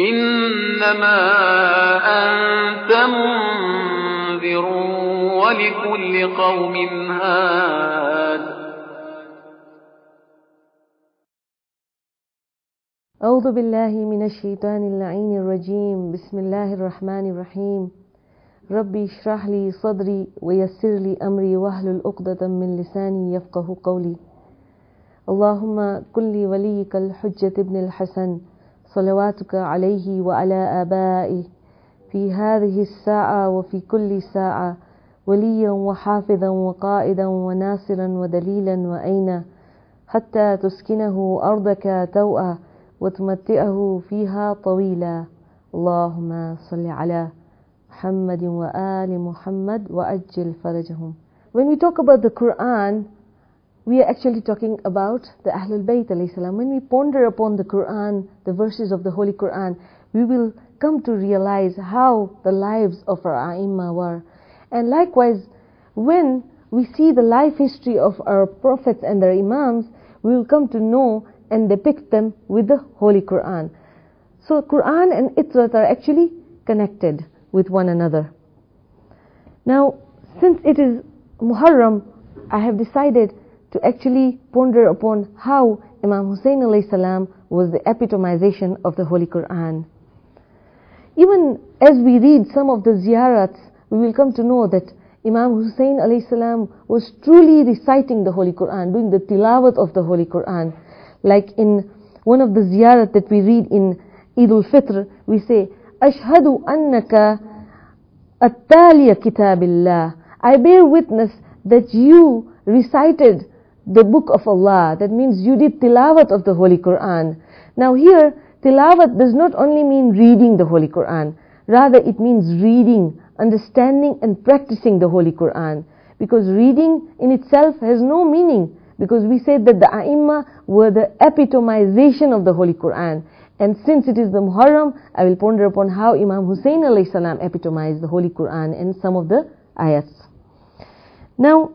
إنما أنت منذر ولكل قوم هاد. أعوذ بالله من الشيطان اللعين الرجيم. بسم الله الرحمن الرحيم. ربي اشرح لي صدري ويسر لي أمري واحلل عقدة من لساني يفقه قولي. اللهم كن لي وليك الحجة ابن الحسن صلواتك عليه وعلى آبائه في هذه الساعة وفي كل ساعة وليا وحافظا وقائدا وناصرا ودليلا وأينا حتى تسكنه أرضك توأ وتمتئه فيها طويلا. اللهم صل على محمد وآل محمد وأجل فرجهم. When we talk about the Quran, we are actually talking about the Ahlul Bayt alayhi salam. When we ponder upon the Quran, the verses of the Holy Quran, we will come to realize how the lives of our A'imma were. And likewise, when we see the life history of our prophets and their Imams, we will come to know and depict them with the Holy Quran. So Quran and Itrat are actually connected with one another. Now, since it is Muharram, I have decided to actually ponder upon how Imam Hussain alayhi salam was the epitomization of the Holy Quran. Even as we read some of the ziyarats, we will come to know that Imam Hussain alayhi salam was truly reciting the Holy Quran, doing the tilawat of the Holy Quran. Like in one of the ziyarat that we read in Eid al-Fitr, we say, Ashhadu annaka at-taliya kitabillah. I bear witness that you recited the book of Allah. That means you did tilawat of the Holy Quran. Now here, tilawat does not only mean reading the Holy Quran. Rather, it means reading, understanding and practicing the Holy Quran. Because reading in itself has no meaning. Because we said that the A'imma were the epitomization of the Holy Quran. And since it is the Muharram, I will ponder upon how Imam Hussain alayhi salam epitomized the Holy Quran and some of the ayats. Now,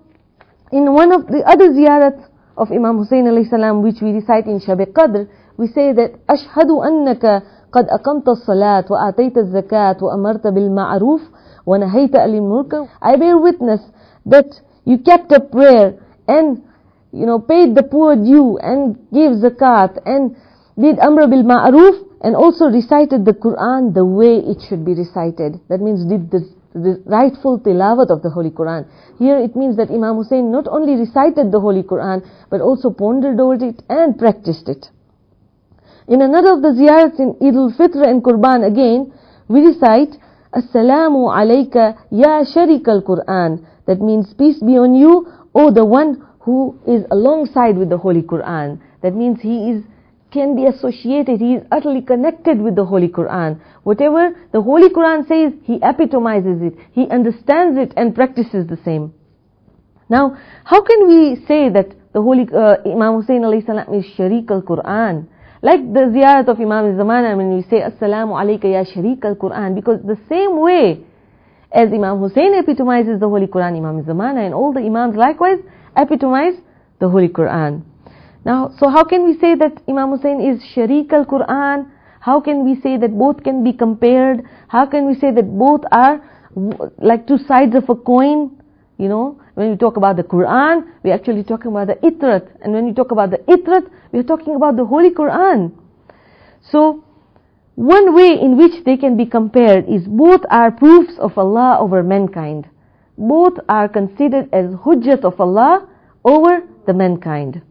in one of the other ziyarats of Imam Hussain alayhi salam, which we recite in Shab Qadr, we say that Ashhadu annaka qad aqamta as-salat wa atayta az-zakat wa amarta bil ma'ruf wa nahayta 'anil munkar. I bear witness that you kept up prayer and paid the poor due and gave zakat and did amr bil ma'ruf and also recited the Quran the way it should be recited. That means did the rightful tilawat of the Holy Quran. Here it means that Imam Hussain not only recited the Holy Quran but also pondered over it and practiced it. In another of the ziyarats in Eid al-Fitr and Qurban again, we recite Assalamu alayka ya sharik al-Quran. That means peace be on you, O the one who is alongside with the Holy Quran. That means he can be associated, he is utterly connected with the Holy Quran. Whatever the Holy Quran says, he epitomizes it, he understands it and practices the same. Now, how can we say that the Holy Imam Hussain alayhi salam is Sharik al-Quran? Like the ziyarat of Imam al-Zamana when we say Assalamu alayka ya Sharik al-Quran, because the same way as Imam Hussain epitomizes the Holy Quran, Imam al-Zamana and all the Imams likewise epitomize the Holy Quran. Now, so how can we say that Imam Hussain is Sharik al-Quran? How can we say that both can be compared? How can we say that both are like two sides of a coin? When we talk about the Quran, we're actually talking about the Itrat. And when we talk about the Itrat, we're talking about the Holy Quran. So, one way in which they can be compared is both are proofs of Allah over mankind. Both are considered as hujjat of Allah over the mankind.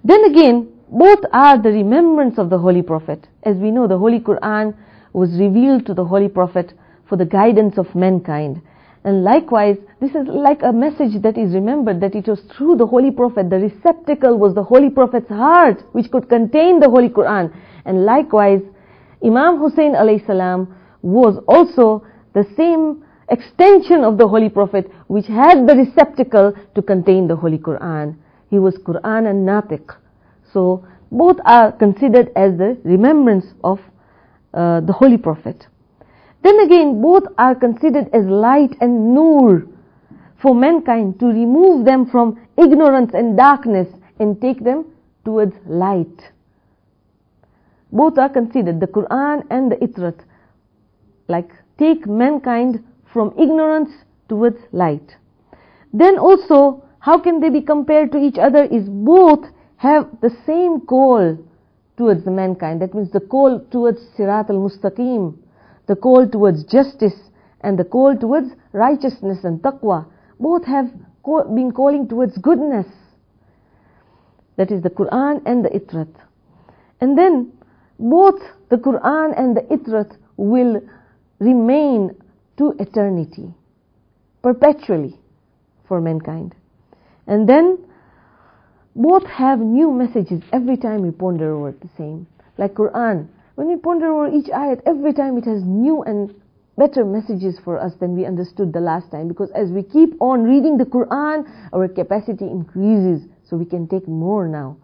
Then again, both are the remembrance of the Holy Prophet. As we know, the Holy Quran was revealed to the Holy Prophet for the guidance of mankind. And likewise, this is like a message that is remembered, that it was through the Holy Prophet. The receptacle was the Holy Prophet's heart, which could contain the Holy Quran. And likewise, Imam Hussain alayhi salam was also the same extension of the Holy Prophet, which had the receptacle to contain the Holy Quran. He was Quran and Natiq. So, both are considered as the remembrance of the Holy Prophet. Then again, both are considered as light and nur for mankind, to remove them from ignorance and darkness and take them towards light. both are considered, the Quran and the Itrat, like take mankind from ignorance towards light. Then also, how can they be compared to each other is both have the same call towards the mankind. That means the call towards Sirat al-Mustaqim, the call towards justice, and the call towards righteousness and taqwa. Both have been calling towards goodness. That is the Quran and the Itrat. And then both the Quran and the Itrat will remain to eternity, perpetually for mankind. And then both have new messages every time we ponder over the same. Like Quran, when we ponder over each ayat, every time it has new and better messages for us than we understood the last time. Because as we keep on reading the Quran, our capacity increases, so we can take more now.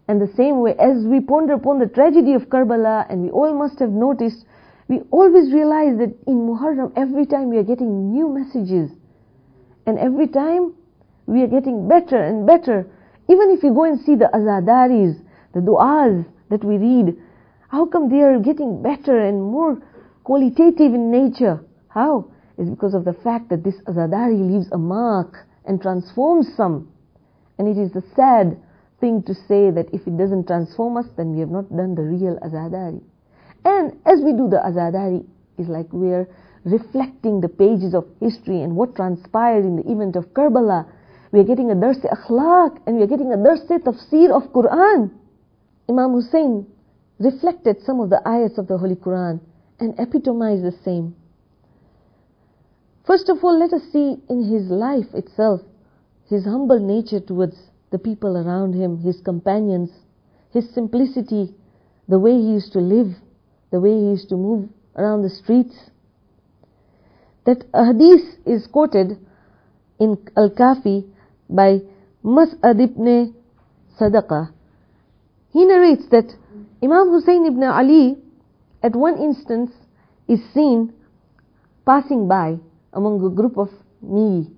And the same way, as we ponder upon the tragedy of Karbala, and we all must have noticed, we always realize that in Muharram, every time we are getting new messages. And every time we are getting better and better. Even if you go and see the azadaris, the du'as that we read, how come they are getting better and more qualitative in nature? How? It's because of the fact that this azadari leaves a mark and transforms some. And it is the sad thing to say that if it doesn't transform us, then we have not done the real azadari. And as we do the azadari, it's like we are reflecting the pages of history and what transpired in the event of Karbala. We are getting a dars-e-akhlaq, and we are getting a dars-e-tafsir of Quran. Imam Hussain reflected some of the ayats of the Holy Quran and epitomized the same. First of all, let us see in his life itself, his humble nature towards the people around him, his companions, his simplicity, the way he used to live, the way he used to move around the streets. That a hadith is quoted in Al-Kafi by Mas'ad ibn Sadaqa. He narrates that Imam Hussain ibn Ali at one instance is seen passing by among a group of needy,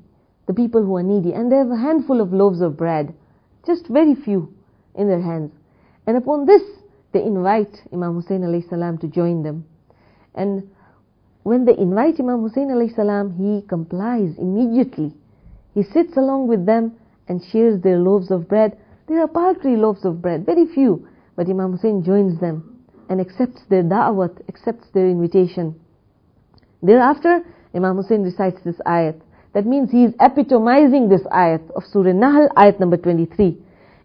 the people who are needy, and they have a handful of loaves of bread, just very few in their hands. And upon this, they invite Imam Hussain alayhi salam to join them. And when they invite Imam Hussain alayhi salam, he complies immediately. He sits along with them and shares their loaves of bread. There are paltry loaves of bread, very few, but Imam Hussain joins them and accepts their da'wat, accepts their invitation. Thereafter, Imam Hussain recites this ayat. That means he is epitomizing this ayat of Surah Nahl, ayat number 23.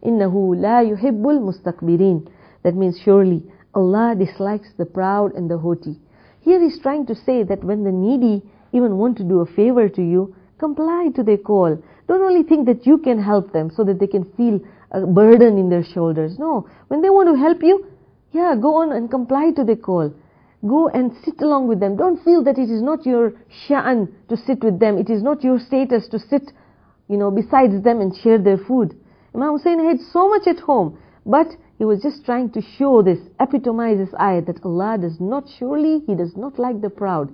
Innahu la yuhibbul mustakbirin. That means surely Allah dislikes the proud and the haughty. Here he's trying to say that when the needy even want to do a favor to you, comply to their call. Don't only think that you can help them so that they can feel a burden in their shoulders. No, when they want to help you, go on and comply to their call. Go and sit along with them. Don't feel that it is not your sha'an to sit with them. It is not your status to sit, besides them and share their food. Imam Hussain had so much at home, but he was just trying to show this, epitomize this ayat that Allah does not, surely He does not like the proud.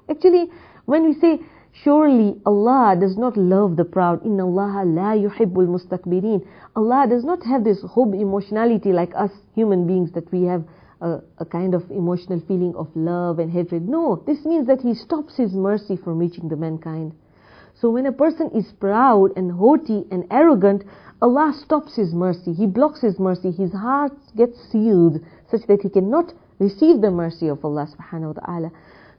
Actually, when we say surely Allah does not love the proud, inna Allah la yuhibbul mustakbirin, Allah does not have this hubb emotionality like us human beings, that we have a kind of emotional feeling of love and hatred. No, this means that He stops His mercy from reaching the mankind. So when a person is proud and haughty and arrogant, Allah stops His mercy. He blocks His mercy. His heart gets sealed such that he cannot receive the mercy of Allah subhanahu wa ta'ala.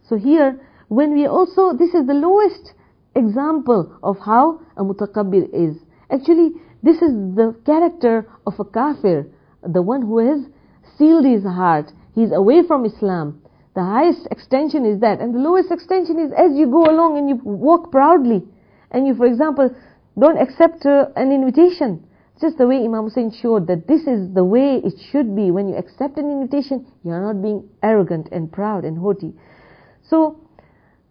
So here, when we also, this is the lowest example of how a mutakabbir is. Actually, this is the character of a kafir, the one who has sealed his heart. He is away from Islam. The highest extension is that, and the lowest extension is as you go along and you walk proudly, and you, for example, don't accept an invitation. Just the way Imam Hussain showed that this is the way it should be. When you accept an invitation, you are not being arrogant and proud and haughty. So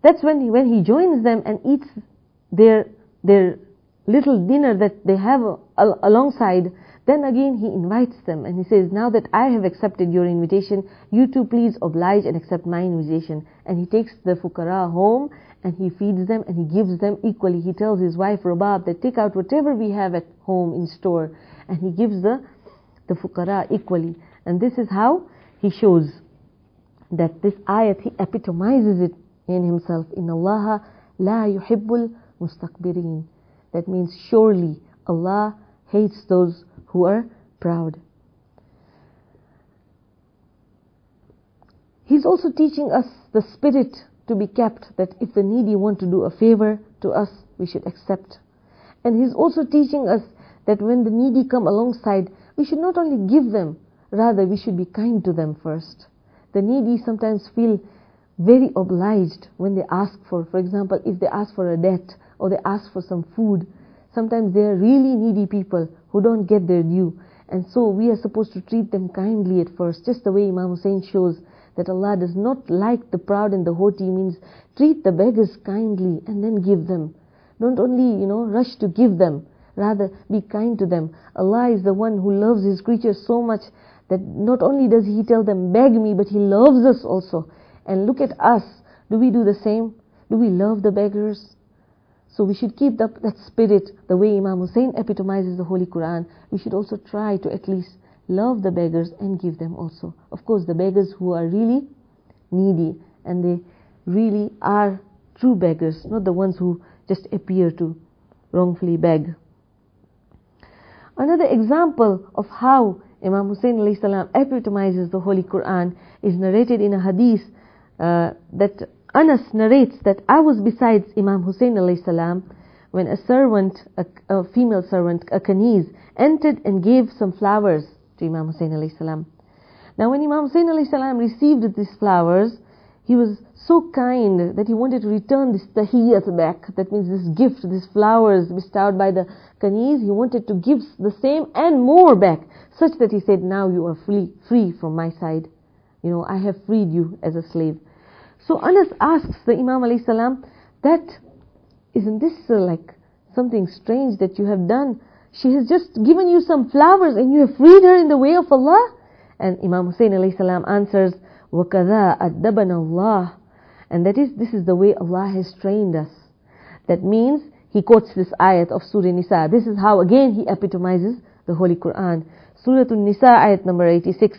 that's when he joins them and eats their little dinner that they have alongside. Then again he invites them and he says, now that I have accepted your invitation, you too please oblige and accept my invitation. And he takes the fuqara home and he feeds them and he gives them equally. He tells his wife Rabab that take out whatever we have at home in store, and he gives the fuqara equally. And this is how he shows that this ayat, he epitomizes it in himself. Inna Allaha la yuhibbul mustakbirin. That means surely Allah hates those who are proud. He's also teaching us the spirit to be kept, that if the needy want to do a favor to us, we should accept. And he's also teaching us that when the needy come alongside, we should not only give them, rather we should be kind to them first. The needy sometimes feel very obliged when they ask for example, if they ask for a debt or they ask for some food. Sometimes they are really needy people who don't get their due. And so we are supposed to treat them kindly at first, just the way Imam Hussain shows that Allah does not like the proud and the haughty, means treat the beggars kindly and then give them. Don't only, rush to give them. Rather, be kind to them. Allah is the one who loves His creatures so much that not only does He tell them, beg me, but He loves us also. And look at us. Do we do the same? Do we love the beggars? So we should keep that spirit, the way Imam Hussain epitomizes the Holy Quran. We should also try to at least love the beggars and give them also. Of course, the beggars who are really needy and they really are true beggars, not the ones who just appear to wrongfully beg. Another example of how Imam Hussain alayhi salam epitomizes the Holy Quran is narrated in a hadith that Anas narrates that I was besides Imam Hussain alayhi salam when a servant, a female servant, a Kaniz, entered and gave some flowers to Imam Hussain alayhi salam. Now when Imam Hussain alayhi salam received these flowers, he was so kind that he wanted to return this tahiyyat back. That means this gift, these flowers bestowed by the Kaniz, he wanted to give the same and more back, such that he said, now you are free from my side. I have freed you as a slave. So Anas asks the Imam alayhi salam, that isn't this like something strange that you have done? She has just given you some flowers and you have freed her in the way of Allah? And Imam Hussain alayhi salam answers, وَكَذَا أَدَّبَنَ اللَّهِ. And this is the way Allah has trained us. That means, he quotes this ayat of Surah Nisa. This is how again he epitomizes the Holy Quran. Surah Nisa ayat number 86.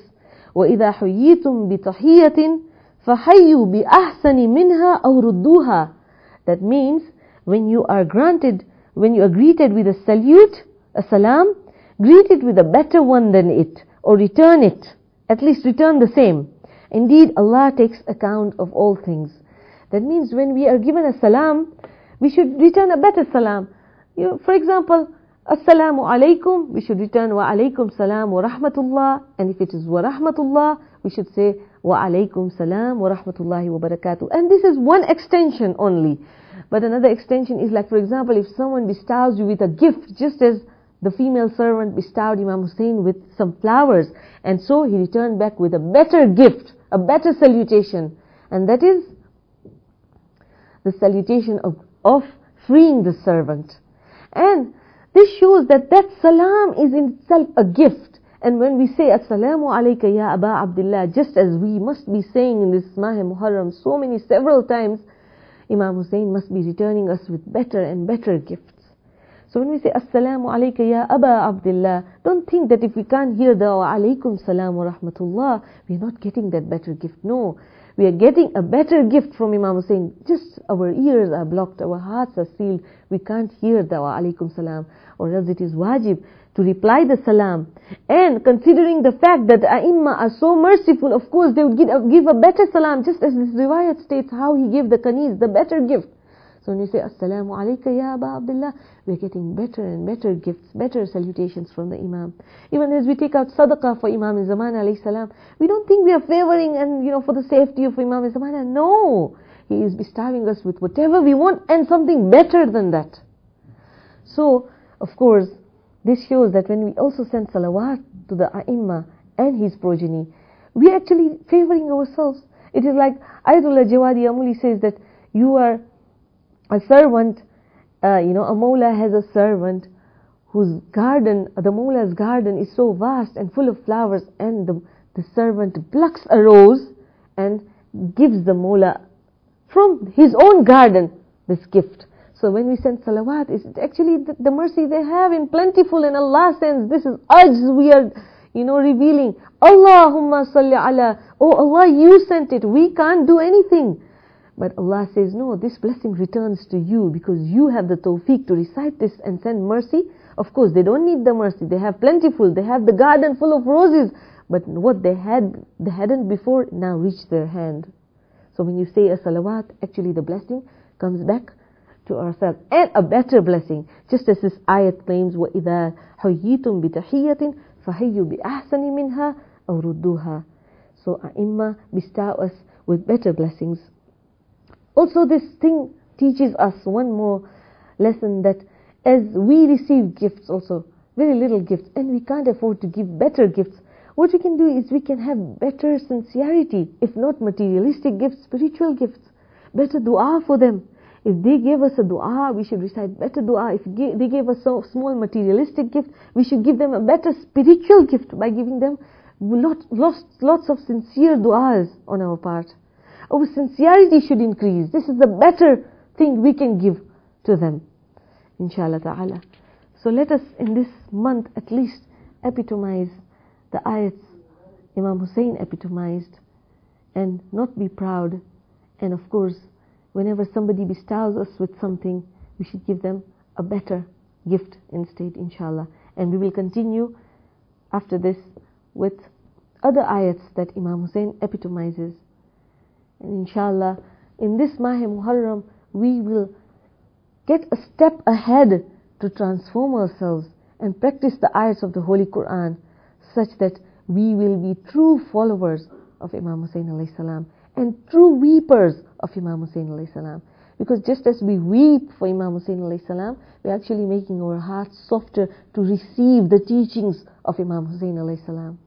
وَإِذَا حُيِّيتُمْ بِتَحِيَّةٍ فَحَيُّوا بِأَحْسَنِ مِنْهَا أَوْ رُدُّوهَا. That means, when you are greeted with a salute, a salam, greet it with a better one than it, or return it. At least return the same. Indeed, Allah takes account of all things. That means when we are given a salam, we should return a better salam. For example, Assalamu alaikum, we should return wa alaikum salam wa rahmatullah. And if it is wa rahmatullah, we should say wa alaikum salam wa rahmatullahi wa barakatuh. And this is one extension only. But another extension is like, for example, if someone bestows you with a gift, just as the female servant bestowed Imam Hussain with some flowers, and so he returned back with a better gift, a better salutation, and that is the salutation of freeing the servant. And this shows that salam is in itself a gift. And when we say Assalamu alayka ya Aba Abdullah, just as we must be saying in this Mah Muharram several times, Imam Hussain must be returning us with better and better gifts. So when we say Assalamu alayka ya Aba Abdullah, don't think that if we can't hear the wa alaykum salam wa rahmatullah, we are not getting that better gift. No, we are getting a better gift from Imam Hussain. Just our ears are blocked, our hearts are sealed. We can't hear the wa alaykum salam, or else it is wajib to reply the salam. And considering the fact that A'imma are so merciful, of course they would give a better salam, just as this riwayat states how he gave the Kaniz, the better gift. So when you say Assalamu alayka ya Aba Abdullah, we are getting better and better gifts, better salutations from the Imam. Even as we take out sadaqah for Imam Zaman alayhi salam, we don't think we are favoring and for the safety of Imam Zaman. No, he is bestowing us with whatever we want and something better than that. So, of course, this shows that when we also send salawat to the A'imma and his progeny, we are actually favoring ourselves. It is like Ayatollah Jawadi Amuli says that you are a servant, a Mawla has a servant whose garden, the Mawla's garden is so vast and full of flowers, and the servant plucks a rose and gives the Mawla from his own garden this gift. So when we send salawat, it's actually the mercy they have in plentiful, and Allah sends, this is ajz we are, revealing, Allahumma salli ala, oh Allah, you sent it, we can't do anything. But Allah says, no, this blessing returns to you because you have the tawfiq to recite this and send mercy. Of course, they don't need the mercy. They have plentiful. They have the garden full of roses. But what they hadn't before now reached their hand. So when you say a salawat, actually the blessing comes back to ourselves. And a better blessing. Just as this ayat claims, وَإِذَا حُيِّيتُمْ بِتَحِيَّةٍ فَحَيُّوا بِأَحْسَنِ مِنْهَا أَوْ رُدُّوهَا. So A'imma bestow us with better blessings. Also, this thing teaches us one more lesson, that as we receive gifts also, very little gifts, and we can't afford to give better gifts, what we can do is we can have better sincerity, if not materialistic gifts, spiritual gifts, better dua for them. If they gave us a dua, we should recite better dua. If they gave us a small materialistic gift, we should give them a better spiritual gift by giving them lots of sincere duas on our part. Our sincerity should increase. This is the better thing we can give to them, inshallah ta'ala. So let us in this month at least epitomize the ayats Imam Hussain epitomized, and not be proud. And of course, whenever somebody bestows us with something, we should give them a better gift instead, inshallah. And we will continue after this with other ayats that Imam Hussain epitomizes. And inshallah, in this Mahe Muharram, we will get a step ahead to transform ourselves and practice the ayats of the Holy Quran, such that we will be true followers of Imam Hussain alayhi salam and true weepers of Imam Hussain alayhi salam. Because just as we weep for Imam Hussain alayhi salam, we're actually making our hearts softer to receive the teachings of Imam Hussain alayhi salam.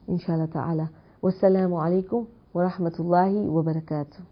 Inshallah ta'ala. Wassalamu alaikum wa rahmatullahi wa barakatuh.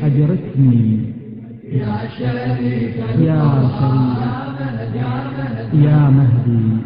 أدركني يا شريف يا مهدي